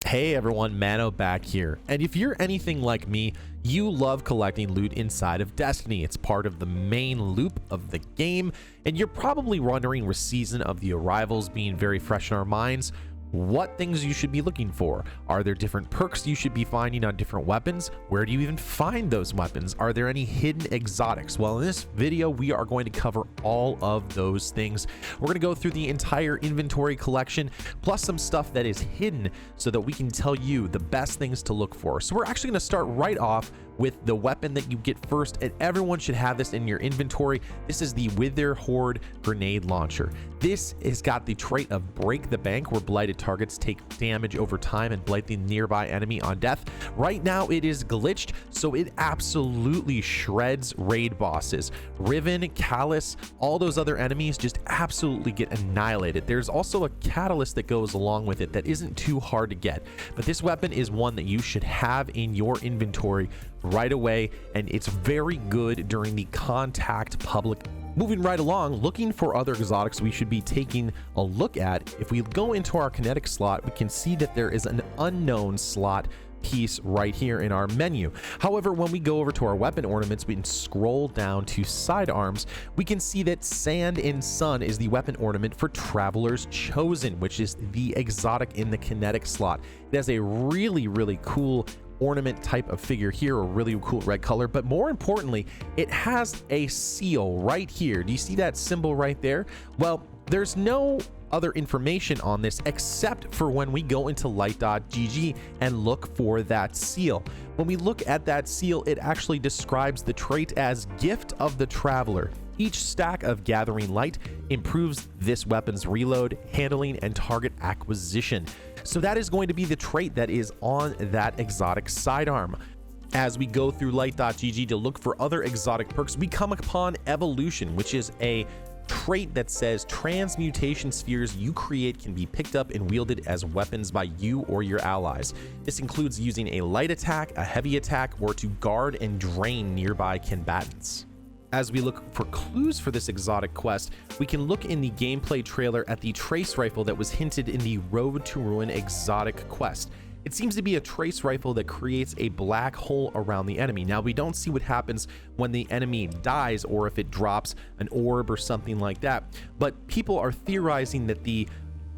Hey everyone, Mano back here. And if you're anything like me, you love collecting loot inside of Destiny. It's part of the main loop of the game, and you're probably wondering, with Season of the Arrivals being very fresh in our minds, what things you should be looking for. Are there different perks you should be finding on different weapons? Where do you even find those weapons? Are there any hidden exotics? Well, in this video, we are going to cover all of those things. We're going to go through the entire inventory collection, plus some stuff that is hidden so that we can tell you the best things to look for. So we're actually going to start right off with the weapon that you get first, and everyone should have this in your inventory. This is the Wither Horde Grenade Launcher. This has got the trait of Break the Bank, where blighted targets take damage over time and blight the nearby enemy on death. Right now it is glitched, so it absolutely shreds raid bosses. Riven, Callus, all those other enemies just absolutely get annihilated. There's also a catalyst that goes along with it that isn't too hard to get, but this weapon is one that you should have in your inventory right away, and it's very good during the contact public. Moving right along, looking for other exotics we should be taking a look at. If we go into our kinetic slot, we can see that there is an unknown slot piece right here in our menu. However, when we go over to our weapon ornaments, we can scroll down to sidearms. We can see that Sand and Sun is the weapon ornament for Traveler's Chosen, which is the exotic in the kinetic slot. It has a really cool ornament type of figure here, a really cool red color, but more importantly, it has a seal right here. Do you see that symbol right there? Well, there's no other information on this except for when we go into light.gg and look for that seal. When we look at that seal, it actually describes the trait as Gift of the Traveler. Each stack of Gathering Light improves this weapon's reload, handling, and target acquisition. So that is going to be the trait that is on that exotic sidearm. As we go through light.gg to look for other exotic perks, we come upon Evolution, which is a trait that says transmutation spheres you create can be picked up and wielded as weapons by you or your allies. This includes using a light attack, a heavy attack, or to guard and drain nearby combatants. As we look for clues for this exotic quest, we can look in the gameplay trailer at the trace rifle that was hinted in the Road to Ruin exotic quest. It seems to be a trace rifle that creates a black hole around the enemy. Now, we don't see what happens when the enemy dies or if it drops an orb or something like that, but people are theorizing that the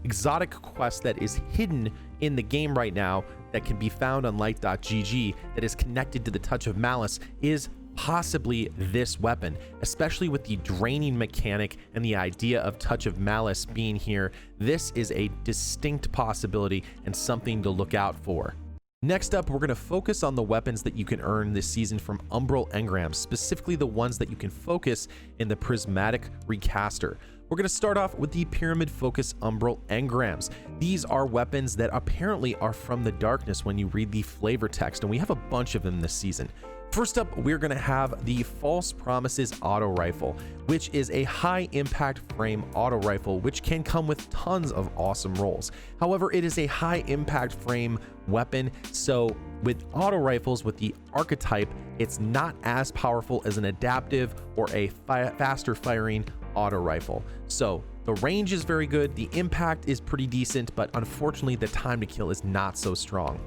exotic quest that is hidden in the game right now that can be found on light.gg that is connected to the Touch of Malice is possibly this weapon, especially with the draining mechanic and the idea of Touch of Malice being here. This is a distinct possibility and something to look out for. Next up, we're going to focus on the weapons that you can earn this season from Umbral Engrams, specifically the ones that you can focus in the Prismatic Recaster. We're going to start off with the Pyramid Focus Umbral Engrams. These are weapons that apparently are from the darkness when you read the flavor text, and we have a bunch of them this season. First up, we're going to have the False Promises Auto Rifle, which is a high impact frame auto rifle which can come with tons of awesome rolls. However, it is a high impact frame weapon, so with auto rifles with the archetype, it's not as powerful as an adaptive or a faster firing auto rifle. So the range is very good, the impact is pretty decent, but unfortunately the time to kill is not so strong.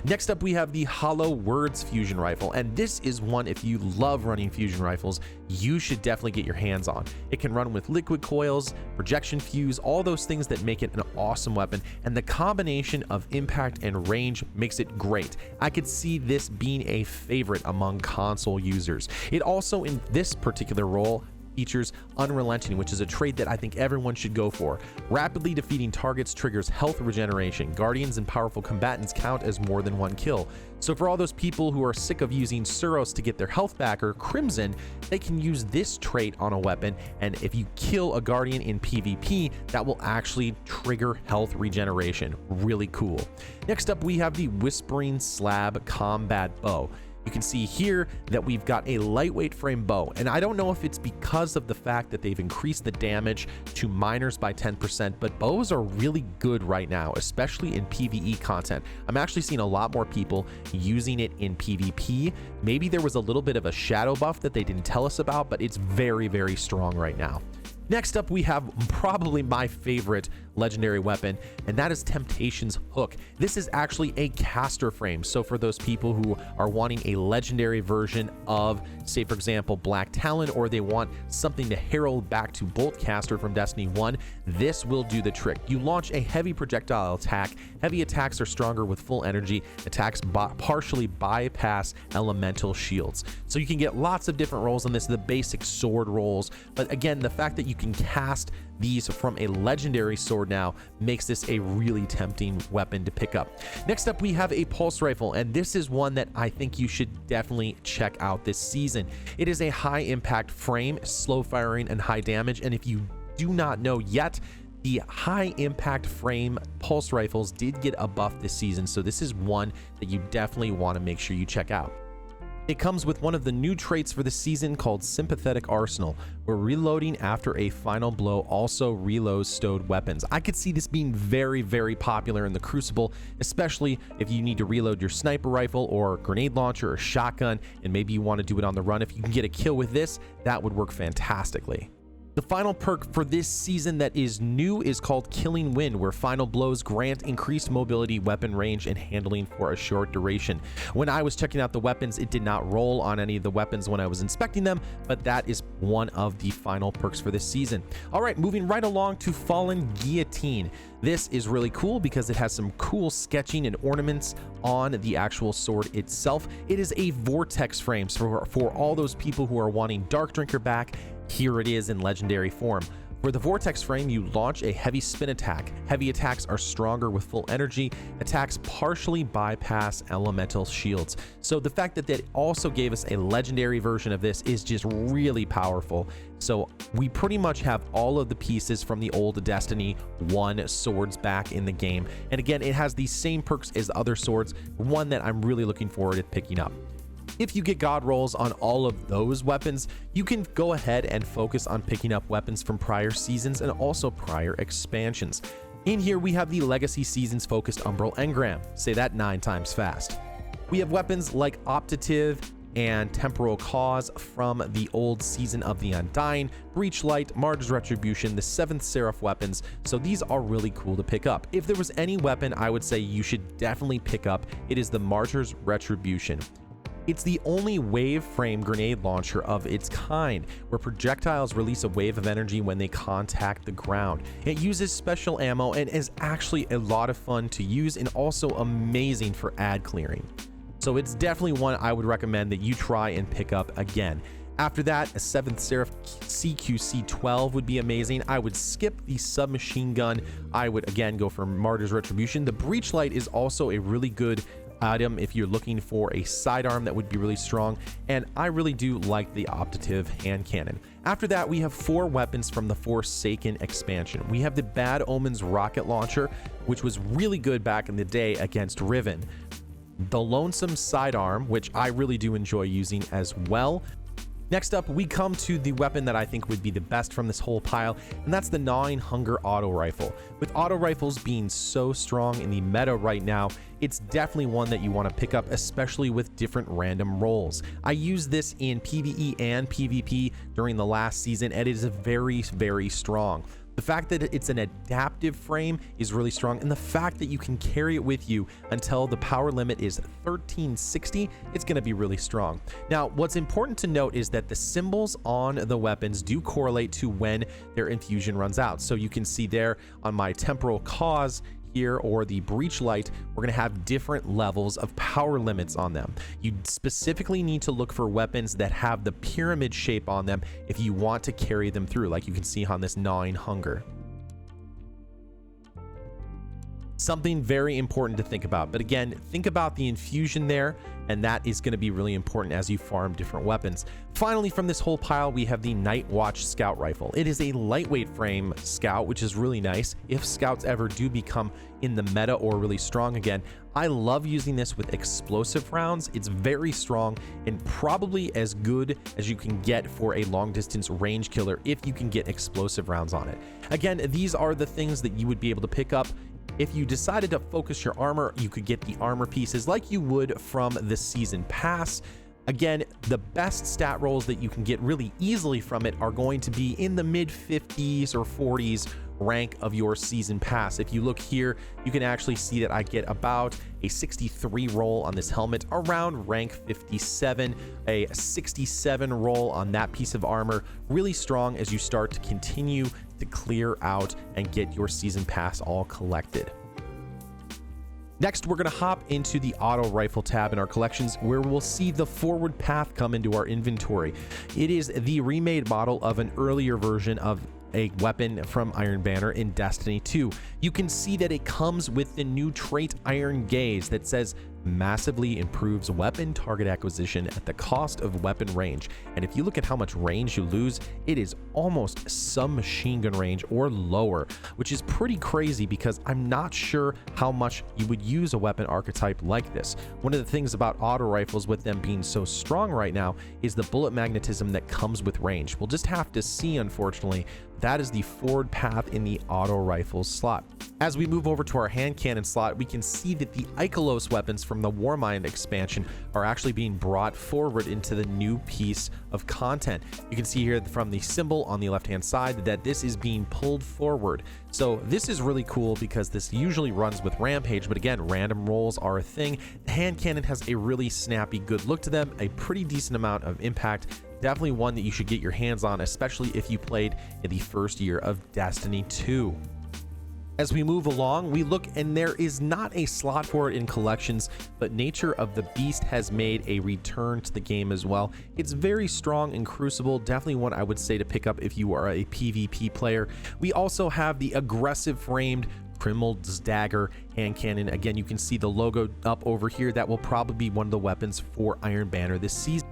Next up, we have the Hollow Words Fusion Rifle, and this is one, if you love running fusion rifles, you should definitely get your hands on. It can run with liquid coils, projection fuse, all those things that make it an awesome weapon, and the combination of impact and range makes it great. I could see this being a favorite among console users. It also, in this particular role, features Unrelenting, which is a trait that I think everyone should go for. Rapidly defeating targets triggers health regeneration. Guardians and powerful combatants count as more than one kill. So for all those people who are sick of using Suros to get their health back or Crimson, they can use this trait on a weapon, and if you kill a Guardian in PvP, that will actually trigger health regeneration. Really cool. Next up, we have the Whispering Slab Combat Bow. You can see here that we've got a lightweight frame bow, and I don't know if it's because of the fact that they've increased the damage to miners by 10%, but bows are really good right now, especially in PvE content. I'm actually seeing a lot more people using it in PvP. Maybe there was a little bit of a shadow buff that they didn't tell us about, but it's very strong right now. Next up, we have probably my favorite legendary weapon, and that is Temptation's Hook. This is actually a caster frame, so for those people who are wanting a legendary version of, say for example, Black Talon, or they want something to herald back to Bolt Caster from Destiny 1, this will do the trick. You launch a heavy projectile attack. Heavy attacks are stronger with full energy. Attacks partially bypass elemental shields. So you can get lots of different rolls on this, the basic sword rolls, but again, the fact that you can cast these from a legendary sword now makes this a really tempting weapon to pick up. Next up, we have a pulse rifle, and this is one that I think you should definitely check out this season. It is a high impact frame, slow firing, and high damage, and if you do not know yet, the high impact frame pulse rifles did get a buff this season, so this is one that you definitely want to make sure you check out. It comes with one of the new traits for the season called Sympathetic Arsenal, where reloading after a final blow also reloads stowed weapons. I could see this being very, very popular in the Crucible, especially if you need to reload your sniper rifle or grenade launcher or shotgun, and maybe you want to do it on the run. If you can get a kill with this, that would work fantastically. The final perk for this season that is new is called Killing Wind, where final blows grant increased mobility, weapon range, and handling for a short duration. When I was checking out the weapons, it did not roll on any of the weapons when I was inspecting them, but that is one of the final perks for this season. All right, moving right along to Fallen Guillotine. This is really cool because it has some cool sketching and ornaments on the actual sword itself. It is a vortex frame, so for all those people who are wanting Dark Drinker back, here it is in legendary form. For the vortex frame, you launch a heavy spin attack. Heavy attacks are stronger with full energy. Attacks partially bypass elemental shields. So the fact that they also gave us a legendary version of this is just really powerful. So we pretty much have all of the pieces from the old Destiny 1 swords back in the game. And again, it has the same perks as other swords, one that I'm really looking forward to picking up. If you get god rolls on all of those weapons, you can go ahead and focus on picking up weapons from prior seasons and also prior expansions. In here, we have the Legacy Seasons focused Umbral Engram. Say that 9 times fast. We have weapons like Optative and Temporal Cause from the old Season of the Undying, Breachlight, Martyr's Retribution, the 7th Seraph weapons, so these are really cool to pick up. If there was any weapon I would say you should definitely pick up, it is the Martyr's Retribution. It's the only wave frame grenade launcher of its kind, where projectiles release a wave of energy when they contact the ground. It uses special ammo and is actually a lot of fun to use and also amazing for ad clearing. So it's definitely one I would recommend that you try and pick up again. After that, a 7th Seraph CQC-12 would be amazing. I would skip the submachine gun. I would again go for Martyr's Retribution. The Breachlight is also a really good item if you're looking for a sidearm that would be really strong, and I really do like the Optative hand cannon. After that, we have 4 weapons from the Forsaken expansion. We have the Bad Omens rocket launcher, which was really good back in the day against Riven. The Lonesome sidearm, which I really do enjoy using as well. Next up, we come to the weapon that I think would be the best from this whole pile, and that's the Gnawing Hunger auto rifle. With auto rifles being so strong in the meta right now, it's definitely one that you want to pick up, especially with different random rolls. I used this in PvE and PvP during the last season, and it is very, very strong. The fact that it's an adaptive frame is really strong, and the fact that you can carry it with you until the power limit is 1360, it's going to be really strong. Now, what's important to note is that the symbols on the weapons do correlate to when their infusion runs out. So you can see there on my Temporal Cause here, or the Breachlight, we're going to have different levels of power limits on them. You specifically need to look for weapons that have the pyramid shape on them if you want to carry them through, like you can see on this Gnawing Hunger. Something very important to think about, but again, think about the infusion there, and that is going to be really important as you farm different weapons. Finally, from this whole pile, we have the Night Watch Scout Rifle. It is a lightweight frame scout, which is really nice if scouts ever do become in the meta or really strong again. I love using this with explosive rounds. It's very strong and probably as good as you can get for a long distance range killer if you can get explosive rounds on it. Again, these are the things that you would be able to pick up. If you decided to focus your armor, you could get the armor pieces like you would from the season pass. Again, the best stat rolls that you can get really easily from it are going to be in the mid 50s or 40s rank of your season pass. If you look here, you can actually see that I get about a 63 roll on this helmet, around rank 57, a 67 roll on that piece of armor. Really strong as you start to continue to clear out and get your season pass all collected. Next, we're going to hop into the auto rifle tab in our collections, where we'll see the forward path come into our inventory. It is the remade model of an earlier version of a weapon from Iron Banner in Destiny 2. You can see that it comes with the new trait Iron Gaze that says massively improves weapon target acquisition at the cost of weapon range. And if you look at how much range you lose, it is almost submachine gun range or lower, which is pretty crazy because I'm not sure how much you would use a weapon archetype like this. One of the things about auto rifles, with them being so strong right now, is the bullet magnetism that comes with range. We'll just have to see, unfortunately. That is the forward path in the auto rifle slot. As we move over to our hand cannon slot, we can see that the Ikelos weapons from the Warmind expansion are actually being brought forward into the new piece of content. You can see here from the symbol on the left hand side that this is being pulled forward. So this is really cool because this usually runs with Rampage, but again, random rolls are a thing. The hand cannon has a really snappy, good look to them, a pretty decent amount of impact. Definitely one that you should get your hands on, especially if you played in the first year of Destiny 2. As we move along, we look and there is not a slot for it in collections, but Nature of the Beast has made a return to the game as well. It's very strong in Crucible, definitely one I would say to pick up if you are a PvP player. We also have the aggressive framed Krimel's Dagger hand cannon. Again, you can see the logo up over here. That will probably be one of the weapons for Iron Banner this season.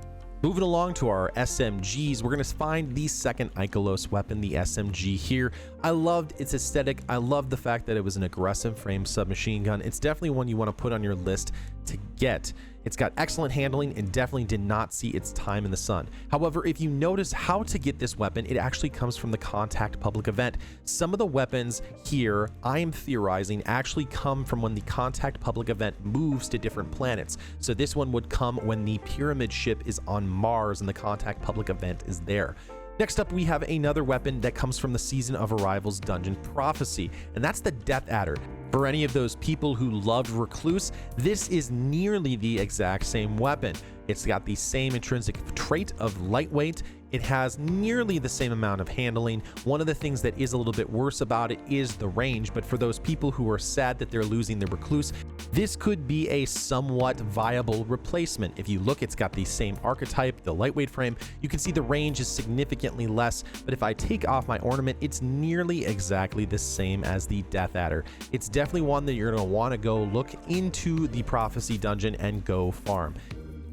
Moving along to our SMGs, we're going to find the second Ikelos weapon, the SMG here. I loved its aesthetic. I love the fact that it was an aggressive frame submachine gun. It's definitely one you want to put on your list to get. It's got excellent handling and definitely did not see its time in the sun. However, if you notice how to get this weapon, it actually comes from the Contact public event. Some of the weapons here, I am theorizing, actually come from when the Contact public event moves to different planets. So this one would come when the Pyramid ship is on Mars and the Contact public event is there. Next up, we have another weapon that comes from the Season of Arrival's Dungeon Prophecy, and that's the Death Adder. For any of those people who loved Recluse, this is nearly the exact same weapon. It's got the same intrinsic trait of lightweight. It has nearly the same amount of handling. One of the things that is a little bit worse about it is the range, but for those people who are sad that they're losing the Recluse, this could be a somewhat viable replacement. If you look, it's got the same archetype, the lightweight frame. You can see the range is significantly less, but if I take off my ornament, it's nearly exactly the same as the Death Adder. It's definitely one that you're going to want to go look into the Prophecy dungeon and go farm.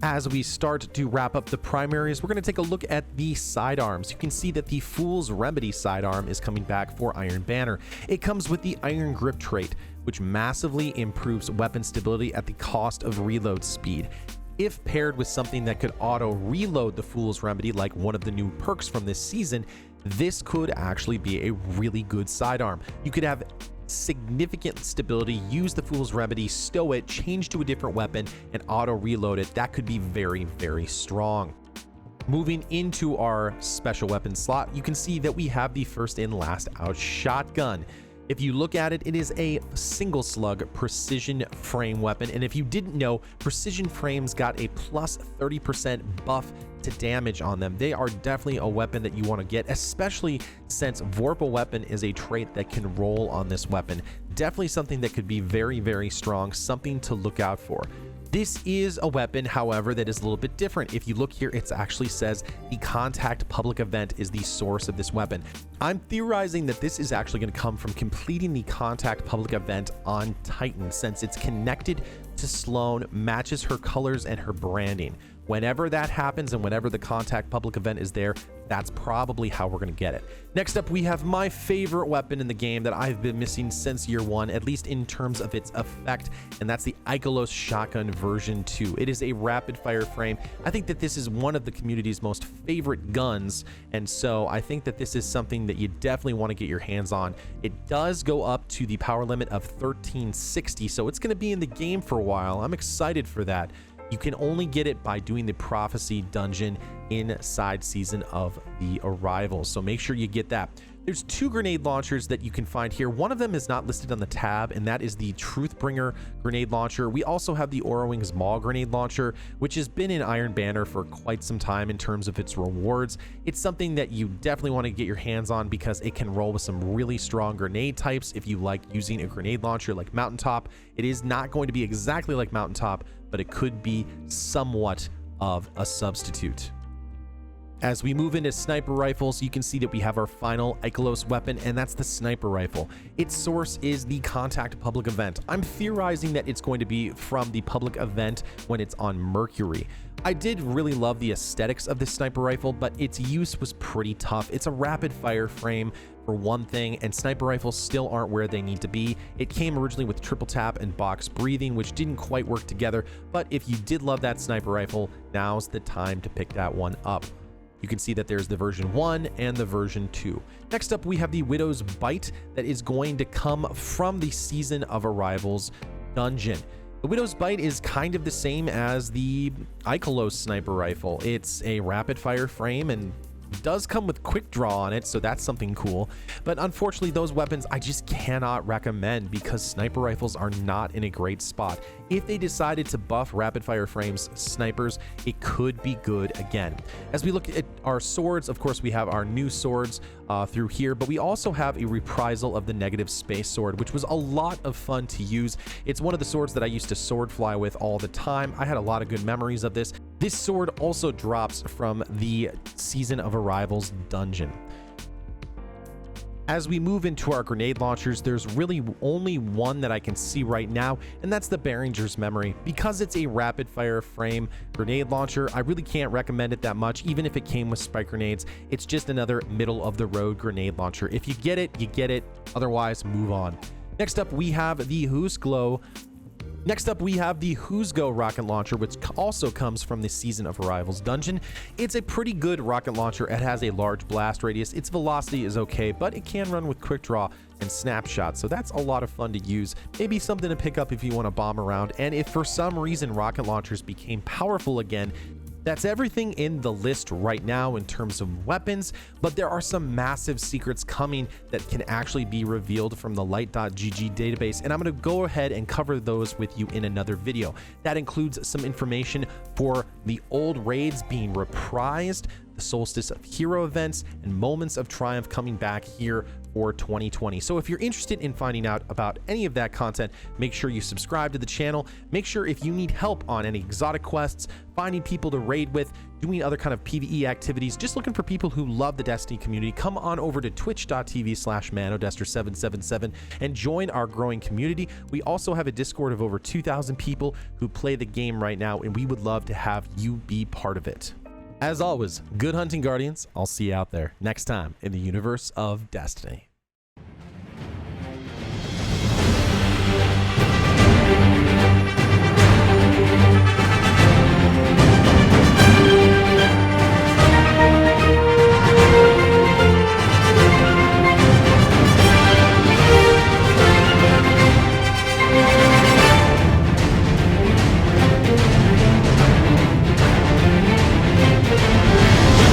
As we start to wrap up the primaries, we're going to take a look at the sidearms. You can see that the Fool's Remedy sidearm is coming back for Iron Banner. It comes with the Iron Grip trait, which massively improves weapon stability at the cost of reload speed. If paired with something that could auto reload the Fool's Remedy, like one of the new perks from this season, this could actually be a really good sidearm. You could have significant stability, use the Fool's Remedy, stow it, change to a different weapon, and auto reload it. That could be very, very strong. Moving into our special weapon slot, you can see that we have the first in, last out shotgun. If you look at it, it is a single slug precision frame weapon. And if you didn't know, precision frames got a plus 30% buff to damage on them. They are definitely a weapon that you want to get, especially since Vorpal weapon is a trait that can roll on this weapon. Definitely something that could be very, very strong, something to look out for. This is a weapon, however, that is a little bit different. If you look here, it actually says the Contact public event is the source of this weapon. I'm theorizing that this is actually going to come from completing the Contact public event on Titan, since it's connected to Sloane, matches her colors and her branding. Whenever that happens and whenever the Contact public event is there, that's probably how we're going to get it. Next up, we have my favorite weapon in the game that I've been missing since year one, at least in terms of its effect, and that's the Ikelos Shotgun version 2. It is a rapid fire frame. I think that this is one of the community's most favorite guns, and so I think that this is something that you definitely want to get your hands on. It does go up to the power limit of 1360, so it's going to be in the game for a while. I'm excited for that. You can only get it by doing the prophecy dungeon inside Season of the Arrivals, so make sure you get that. There's 2 grenade launchers that you can find here. One of them is not listed on the tab, and that is the Truthbringer grenade launcher. We also have the Aura-Wings Maw grenade launcher, which has been in Iron Banner for quite some time in terms of its rewards. It's something that you definitely want to get your hands on because it can roll with some really strong grenade types if you like using a grenade launcher like Mountaintop. It is not going to be exactly like Mountaintop, but it could be somewhat of a substitute. As we move into sniper rifles, you can see that we have our final Ikelos weapon, and that's the sniper rifle. Its source is the Contact public event. I'm theorizing that it's going to be from the public event when it's on Mercury. I did really love the aesthetics of this sniper rifle, but its use was pretty tough. It's a rapid fire frame for one thing, and sniper rifles still aren't where they need to be. It came originally with triple tap and box breathing, which didn't quite work together, but if you did love that sniper rifle, now's the time to pick that one up. You can see that there's the version 1 and the version 2. Next up, we have the Widow's Bite that is going to come from the Season of Arrivals dungeon. The Widow's Bite is kind of the same as the Ikelos sniper rifle. It's a rapid fire frame and does come with quick draw on it, so that's something cool. But unfortunately, those weapons I just cannot recommend because sniper rifles are not in a great spot. If they decided to buff rapid fire frames snipers, it could be good again. As we look at our swords, of course, we have our new swords through here, but we also have a reprisal of the negative space sword, which was a lot of fun to use. It's one of the swords that I used to sword fly with all the time. I had a lot of good memories of this. This sword also drops from the Season of Arrivals dungeon. As we move into our grenade launchers, there's really only one that I can see right now, and that's the Behringer's Memory. Because it's a rapid fire frame grenade launcher, I really can't recommend it that much, even if it came with spike grenades. It's just another middle of the road grenade launcher. If you get it, you get it. Otherwise, move on. Next up, we have the Husgo rocket launcher, which also comes from the Season of Arrivals dungeon. It's a pretty good rocket launcher. It has a large blast radius. Its velocity is okay, but it can run with quick draw and snapshot, so that's a lot of fun to use. Maybe something to pick up if you want to bomb around. And if for some reason rocket launchers became powerful again, that's everything in the list right now in terms of weapons, but there are some massive secrets coming that can actually be revealed from the light.gg database, and I'm going to go ahead and cover those with you in another video. That includes some information for the old raids being reprised, the Solstice of Hero events, and Moments of Triumph coming back here for 2020. So if you're interested in finding out about any of that content, make sure you subscribe to the channel. Make sure if you need help on any exotic quests, finding people to raid with, doing other kind of PvE activities, just looking for people who love the Destiny community, come on over to twitch.tv/manodester777 and join our growing community. We also have a Discord of over 2,000 people who play the game right now, and we would love to have you be part of it. As always, good hunting, Guardians. I'll see you out there next time in the universe of Destiny.